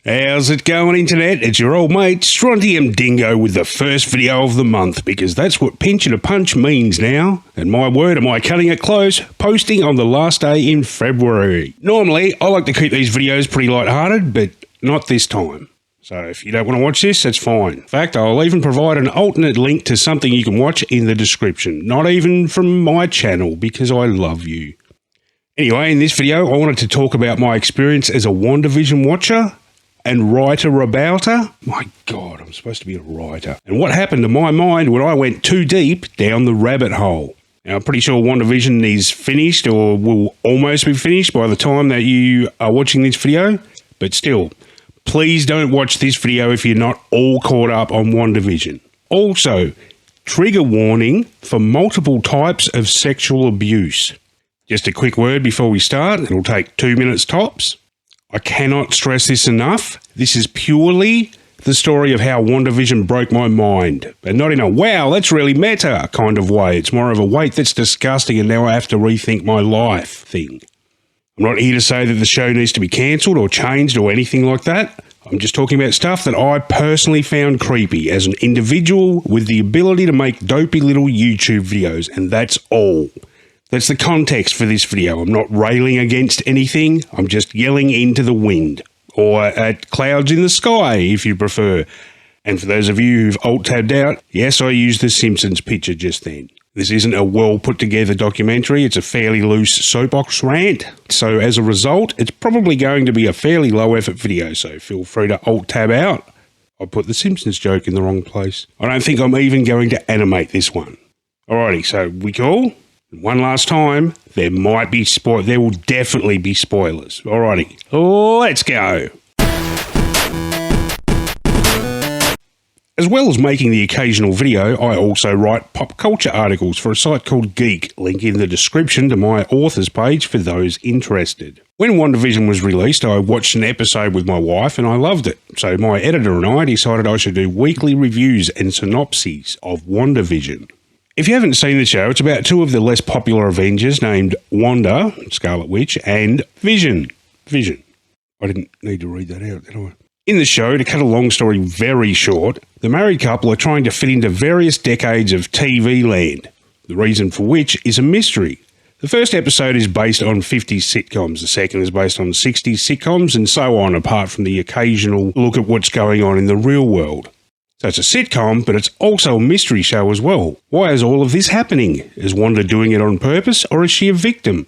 How's it going, Internet? It's your old mate, Strontium Dingo, with the first video of the month, because that's what pinch and a punch means now. And my word, am I cutting it close, posting on the last day in February. Normally, I like to keep these videos pretty lighthearted, but not this time. So if you don't want to watch this, that's fine. In fact, I'll even provide an alternate link to something you can watch in the description. Not even from my channel, because I love you. Anyway, in this video, I wanted to talk about my experience as a WandaVision watcher and writer about her. My God, I'm supposed to be a writer. And what happened to my mind when I went too deep down the rabbit hole. Now, I'm pretty sure WandaVision is finished or will almost be finished by the time that you are watching this video. But still, please don't watch this video if you're not all caught up on WandaVision. Also, trigger warning for multiple types of sexual abuse. Just a quick word before we start. It'll take 2 minutes tops. I cannot stress this enough. This is purely the story of how WandaVision broke my mind. And not in a, wow, that's really meta kind of way. It's more of a, wait, that's disgusting and now I have to rethink my life thing. I'm not here to say that the show needs to be cancelled or changed or anything like that. I'm just talking about stuff that I personally found creepy as an individual with the ability to make dopey little YouTube videos, and that's all. That's the context for this video. I'm not railing against anything. I'm just yelling into the wind, or at clouds in the sky, if you prefer. And for those of you who've alt-tabbed out, yes, I used the Simpsons picture just then. This isn't a well-put-together documentary. It's a fairly loose soapbox rant. So as a result, it's probably going to be a fairly low-effort video, so feel free to alt-tab out. I put the Simpsons joke in the wrong place. I don't think I'm even going to animate this one. Alrighty, so we cool? One last time, there will definitely be spoilers. Alrighty, let's go. As well as making the occasional video, I also write pop culture articles for a site called GIQUE, link in the description to my authors page for those interested. When WandaVision was released, I watched an episode with my wife and I loved it. So my editor and I decided I should do weekly reviews and synopses of WandaVision. If you haven't seen the show, it's about two of the less popular Avengers named Wanda, Scarlet Witch, and Vision. I didn't need to read that out, did I? In the show, to cut a long story very short, the married couple are trying to fit into various decades of TV land, the reason for which is a mystery. The first episode is based on 50s sitcoms, the second is based on 60s sitcoms, and so on, apart from the occasional look at what's going on in the real world. So it's a sitcom, but it's also a mystery show as well. Why is all of this happening? Is Wanda doing it on purpose, or is she a victim?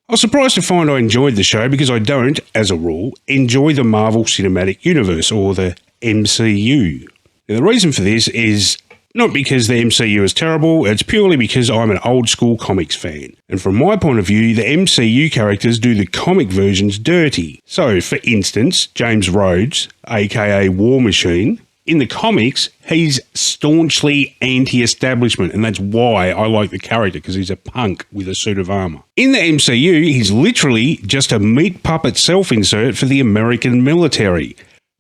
I was surprised to find I enjoyed the show because I don't, as a rule, enjoy the Marvel Cinematic Universe, or the MCU. Now, the reason for this is not because the MCU is terrible, it's purely because I'm an old school comics fan. And from my point of view, the MCU characters do the comic versions dirty. So, for instance, James Rhodes, aka War Machine, in the comics, he's staunchly anti-establishment, and that's why I like the character, because he's a punk with a suit of armor. In the MCU, he's literally just a meat puppet self-insert for the American military.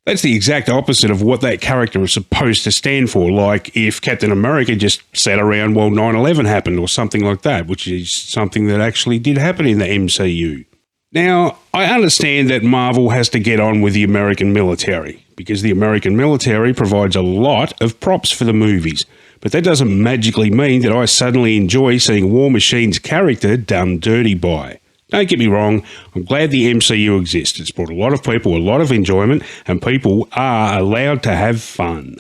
That's the exact opposite of what that character is supposed to stand for, like if Captain America just sat around while 9/11 happened or something like that, which is something that actually did happen in the MCU. Now, I understand that Marvel has to get on with the American military, because the American military provides a lot of props for the movies, but that doesn't magically mean that I suddenly enjoy seeing War Machine's character done dirty by. Don't get me wrong, I'm glad the MCU exists. It's brought a lot of people a lot of enjoyment, and people are allowed to have fun.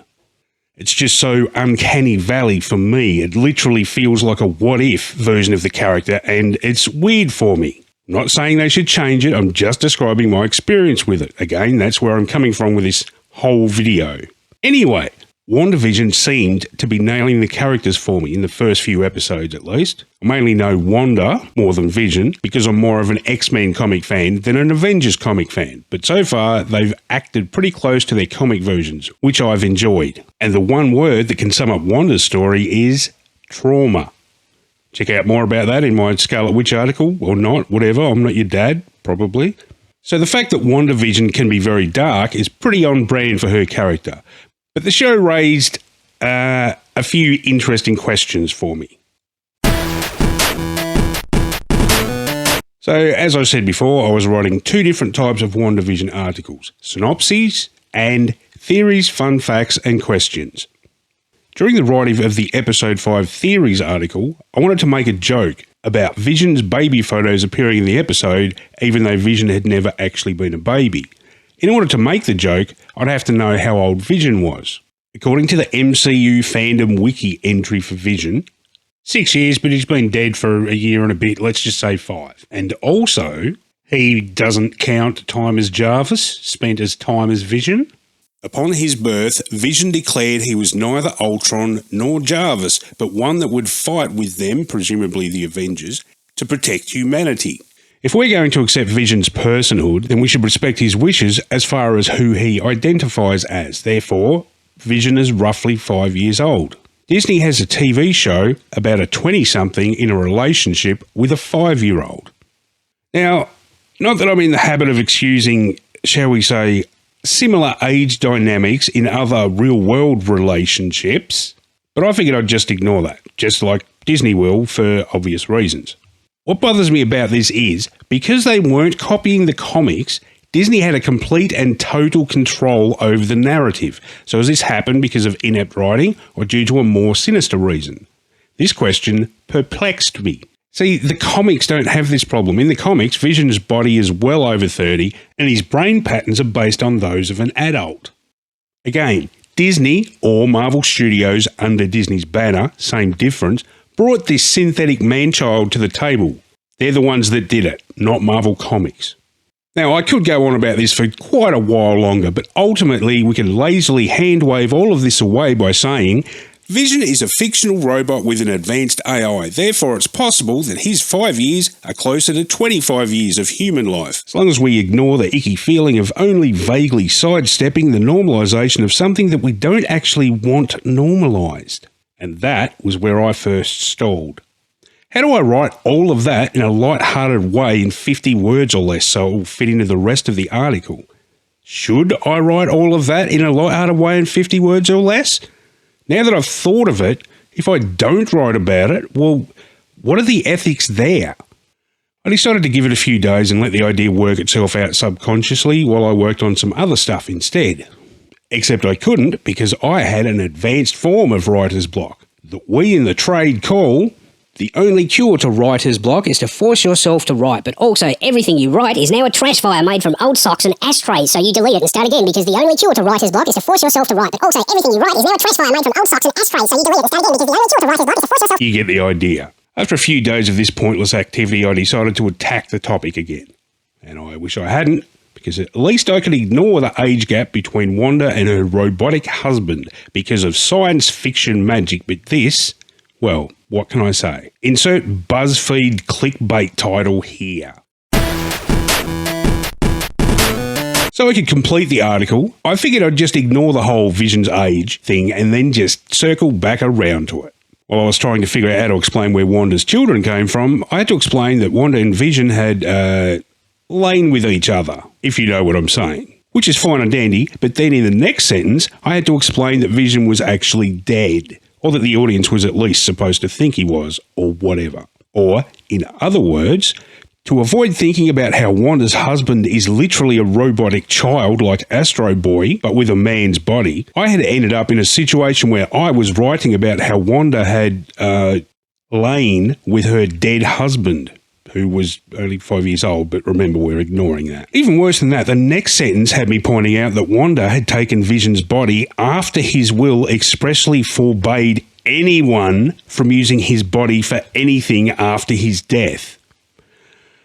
It's just so uncanny valley for me. It literally feels like a what-if version of the character, and it's weird for me. I'm not saying they should change it, I'm just describing my experience with it. Again, that's where I'm coming from with this whole video. Anyway, WandaVision seemed to be nailing the characters for me in the first few episodes at least. I mainly know Wanda more than Vision because I'm more of an X-Men comic fan than an Avengers comic fan, but so far they've acted pretty close to their comic versions, which I've enjoyed. And the one word that can sum up Wanda's story is trauma. Check out more about that in my Scarlet Witch article, or not, whatever, I'm not your dad, probably. So the fact that WandaVision can be very dark is pretty on brand for her character. But the show raised a few interesting questions for me. So, as I said before, I was writing two different types of WandaVision articles, synopses and theories, fun facts and questions. During the writing of the Episode 5 Theories article, I wanted to make a joke about Vision's baby photos appearing in the episode, even though Vision had never actually been a baby. In order to make the joke, I'd have to know how old Vision was. According to the MCU Fandom Wiki entry for Vision, 6 years, but he's been dead for a year and a bit, let's just say 5. And also, he doesn't count time as Jarvis, spent as time as Vision. Upon his birth, Vision declared he was neither Ultron nor Jarvis, but one that would fight with them, presumably the Avengers, to protect humanity. If we're going to accept Vision's personhood, then we should respect his wishes as far as who he identifies as. Therefore, Vision is roughly 5 years old. Disney has a TV show about a 20-something in a relationship with a 5-year-old. Now, not that I'm in the habit of excusing, shall we say, similar age dynamics in other real-world relationships, but I figured I'd just ignore that, just like Disney will for obvious reasons. What bothers me about this is, because they weren't copying the comics, Disney had a complete and total control over the narrative. So has this happened because of inept writing or due to a more sinister reason? This question perplexed me. See, the comics don't have this problem. In the comics, Vision's body is well over 30 and his brain patterns are based on those of an adult. Again, Disney, or Marvel Studios under Disney's banner, same difference, brought this synthetic man-child to the table. They're the ones that did it, not Marvel Comics. Now, I could go on about this for quite a while longer, but ultimately we can lazily hand-wave all of this away by saying, Vision is a fictional robot with an advanced AI, therefore it's possible that his 5 years are closer to 25 years of human life, as long as we ignore the icky feeling of only vaguely sidestepping the normalisation of something that we don't actually want normalised. And that was where I first stalled. How do I write all of that in a light-hearted way in 50 words or less so it will fit into the rest of the article? Should I write all of that in a light-hearted way in 50 words or less? Now that I've thought of it, if I don't write about it, well, what are the ethics there? I decided to give it a few days and let the idea work itself out subconsciously while I worked on some other stuff instead. Except I couldn't because I had an advanced form of writer's block that we in the trade call... The only cure to writer's block is to force yourself to write, but also everything you write is now a trash fire made from old socks and ashtrays, so you delete it and start again, because the only cure to writer's block is to force yourself to write, but also everything you write is now a trash fire made from old socks and ashtrays, so you delete it and start again, because the only cure to writer's block is to force yourself... You get the idea. After a few days of this pointless activity, I decided to attack the topic again. And I wish I hadn't, because at least I could ignore the age gap between Wanda and her robotic husband because of science fiction magic, but this... well, what can I say? Insert BuzzFeed clickbait title here. So I could complete the article. I figured I'd just ignore the whole Vision's age thing and then just circle back around to it. While I was trying to figure out how to explain where Wanda's children came from, I had to explain that Wanda and Vision had, lain with each other, if you know what I'm saying. Which is fine and dandy, but then in the next sentence, I had to explain that Vision was actually dead. Or that the audience was at least supposed to think he was, or whatever. Or, in other words, to avoid thinking about how Wanda's husband is literally a robotic child like Astro Boy, but with a man's body, I had ended up in a situation where I was writing about how Wanda had lain with her dead husband, who was only 5 years old, but remember, we're ignoring that. Even worse than that, the next sentence had me pointing out that Wanda had taken Vision's body after his will expressly forbade anyone from using his body for anything after his death.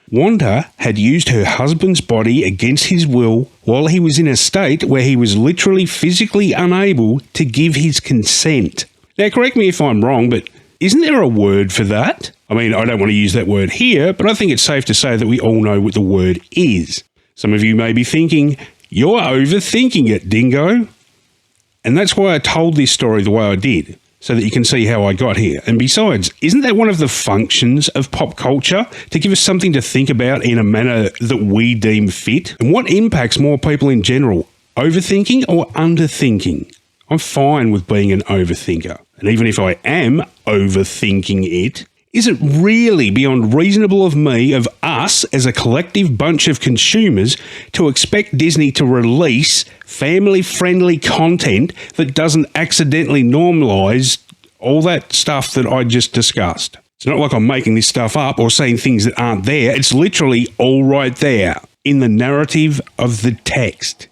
Wanda had used her husband's body against his will while he was in a state where he was literally physically unable to give his consent. Now, correct me if I'm wrong, but isn't there a word for that? I mean, I don't want to use that word here, but I think it's safe to say that we all know what the word is. Some of you may be thinking, you're overthinking it, dingo. And that's why I told this story the way I did, so that you can see how I got here. And besides, isn't that one of the functions of pop culture? To give us something to think about in a manner that we deem fit? And what impacts more people in general, overthinking or underthinking? I'm fine with being an overthinker. And even if I am overthinking it, Is it really beyond reasonable of us, as a collective bunch of consumers, to expect Disney to release family-friendly content that doesn't accidentally normalise all that stuff that I just discussed? It's not like I'm making this stuff up or saying things that aren't there. It's literally all right there in the narrative of the text.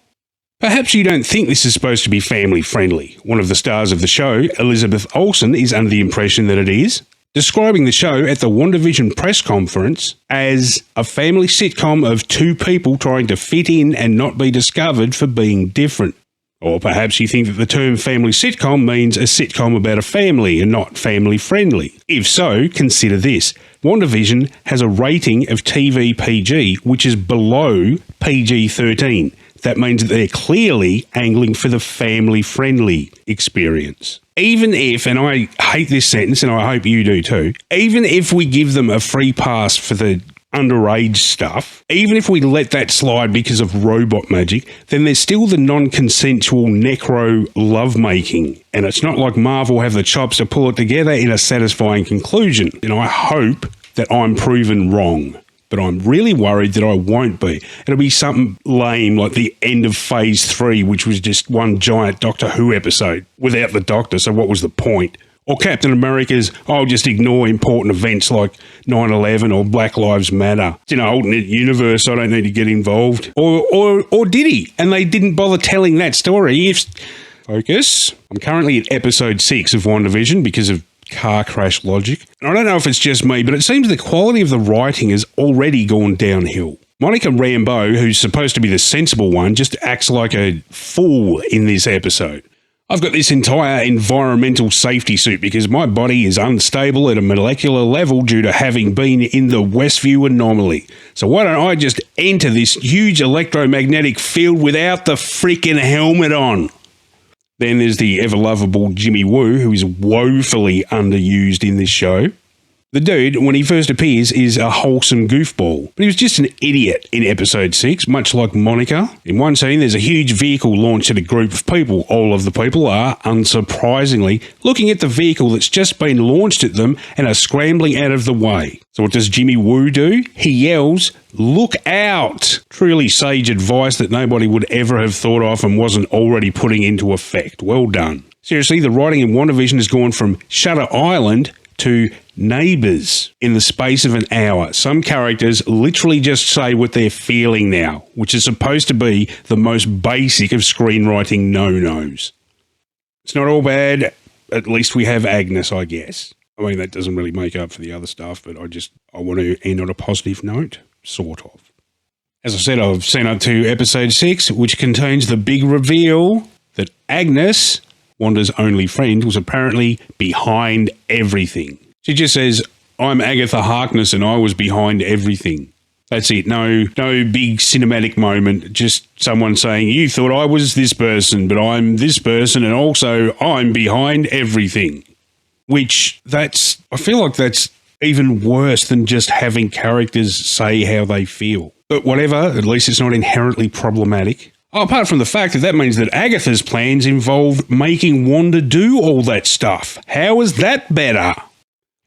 Perhaps you don't think this is supposed to be family-friendly. One of the stars of the show, Elizabeth Olsen, is under the impression that it is, describing the show at the WandaVision press conference as a family sitcom of two people trying to fit in and not be discovered for being different. Or perhaps you think that the term family sitcom means a sitcom about a family and not family-friendly. If so, consider this. WandaVision has a rating of TV PG, which is below PG-13. That means that they're clearly angling for the family-friendly experience. Even if, and I hate this sentence and I hope you do too, even if we give them a free pass for the underage stuff, even if we let that slide because of robot magic, then there's still the non-consensual necro lovemaking. And it's not like Marvel have the chops to pull it together in a satisfying conclusion. And I hope that I'm proven wrong. But I'm really worried that I won't be. It'll be something lame like the end of Phase 3, which was just one giant Doctor Who episode without the Doctor, so what was the point? Or Captain America's, I'll just ignore important events like 9/11 or Black Lives Matter. It's in an alternate universe, I don't need to get involved. Or did he? And they didn't bother telling that story. Focus. I'm currently at episode 6 of WandaVision because of car crash logic. And I don't know if it's just me, but it seems the quality of the writing has already gone downhill. Monica Rambeau, who's supposed to be the sensible one, just acts like a fool in this episode. I've got this entire environmental safety suit because my body is unstable at a molecular level due to having been in the Westview anomaly. So why don't I just enter this huge electromagnetic field without the freaking helmet on? Then there's the ever-lovable Jimmy Woo, who is woefully underused in this show. The dude, when he first appears, is a wholesome goofball, but he was just an idiot in episode 6, much like Monica. In one scene, there's a huge vehicle launched at a group of people. All of the people are, unsurprisingly, looking at the vehicle that's just been launched at them and are scrambling out of the way. So what does Jimmy Woo do? He yells, "Look out!" Truly sage advice that nobody would ever have thought of and wasn't already putting into effect. Well done. Seriously, the writing in WandaVision has gone from Shutter Island to Neighbours in the space of an hour. Some characters literally just say what they're feeling now, which is supposed to be the most basic of screenwriting no-nos. It's not all bad. At least we have Agnes, I guess. I mean, that doesn't really make up for the other stuff, but I want to end on a positive note, sort of. As I said, I've seen up to episode 6, which contains the big reveal that Agnes, Wanda's only friend, was apparently behind everything. She just says, "I'm Agatha Harkness and I was behind everything." That's it. No big cinematic moment. Just someone saying, "You thought I was this person, but I'm this person and also I'm behind everything." Which I feel like that's even worse than just having characters say how they feel. But whatever, at least it's not inherently problematic. Apart from the fact that that means that Agatha's plans involved making Wanda do all that stuff. How is that better?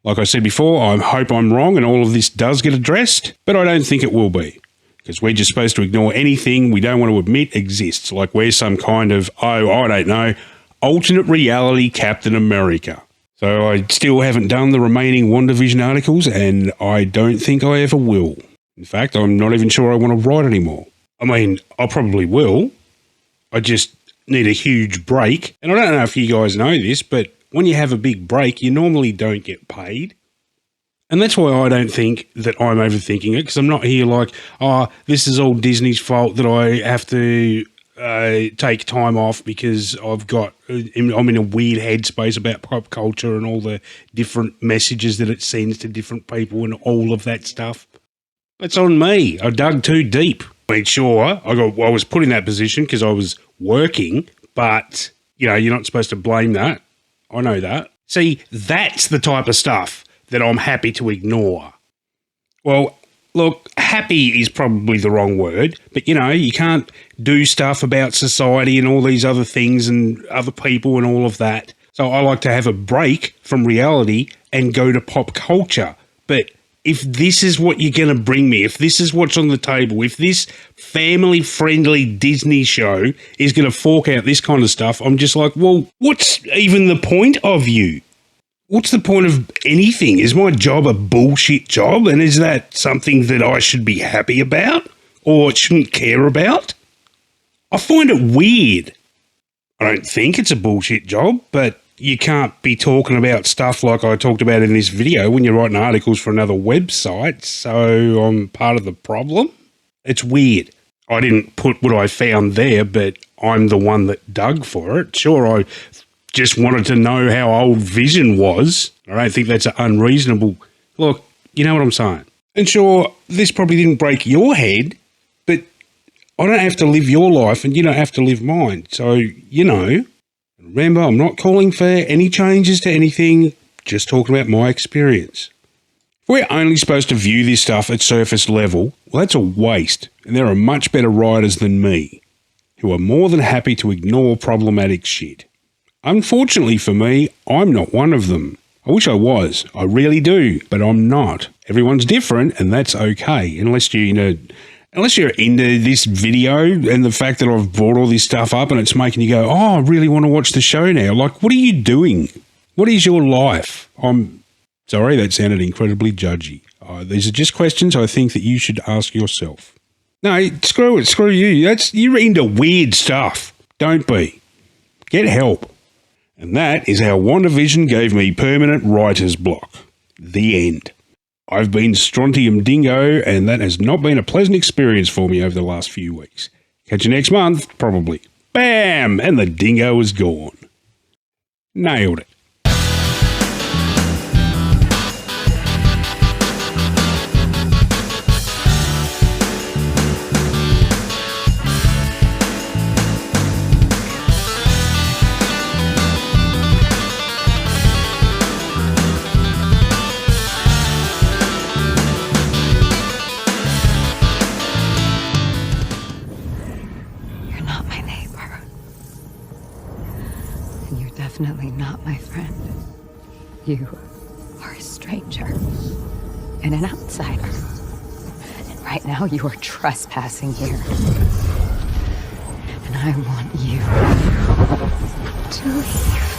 Like I said before, I hope I'm wrong and all of this does get addressed, but I don't think it will be. Because we're just supposed to ignore anything we don't want to admit exists, like we're some kind of, I don't know, alternate reality Captain America. So I still haven't done the remaining WandaVision articles, and I don't think I ever will. In fact, I'm not even sure I want to write anymore. I mean, I probably will. I just need a huge break. And I don't know if you guys know this, but when you have a big break, you normally don't get paid. And that's why I don't think that I'm overthinking it, because I'm not here like, this is all Disney's fault that I have to take time off because I'm in a weird headspace about pop culture and all the different messages that it sends to different people and all of that stuff. That's on me. I dug too deep. I mean, sure, I was put in that position because I was working, but, you're not supposed to blame that. I know that. See, that's the type of stuff that I'm happy to ignore. Well, look, happy is probably the wrong word, but, you can't do stuff about society and all these other things and other people and all of that. So I like to have a break from reality and go to pop culture. But if this is what you're going to bring me, if this is what's on the table, if this family-friendly Disney show is going to fork out this kind of stuff, I'm just like, well, what's even the point of you? What's the point of anything? Is my job a bullshit job? And is that something that I should be happy about or shouldn't care about? I find it weird. I don't think it's a bullshit job, but you can't be talking about stuff like I talked about in this video when you're writing articles for another website, so I'm part of the problem. It's weird. I didn't put what I found there, but I'm the one that dug for it. Sure, I just wanted to know how old Vision was. I don't think that's an unreasonable... Look, you know what I'm saying. And sure, this probably didn't break your head, but I don't have to live your life and you don't have to live mine. So, you know... Remember, I'm not calling for any changes to anything, just talking about my experience. If we're only supposed to view this stuff at surface level, well, that's a waste, and there are much better writers than me, who are more than happy to ignore problematic shit. Unfortunately for me, I'm not one of them. I wish I was, I really do, but I'm not. Everyone's different, and that's okay, unless you're into this video and the fact that I've brought all this stuff up and it's making you go, oh, I really want to watch the show now. Like, what are you doing? What is your life? I'm sorry, that sounded incredibly judgy. These are just questions I think that you should ask yourself. No, screw it. Screw you. You're into weird stuff. Don't be. Get help. And that is how WandaVision gave me permanent writer's block. The end. I've been Strontium Dingo, and that has not been a pleasant experience for me over the last few weeks. Catch you next month, probably. Bam! And the dingo is gone. Nailed it. Definitely not my friend. You are a stranger and an outsider. And right now you are trespassing here. And I want you to leave.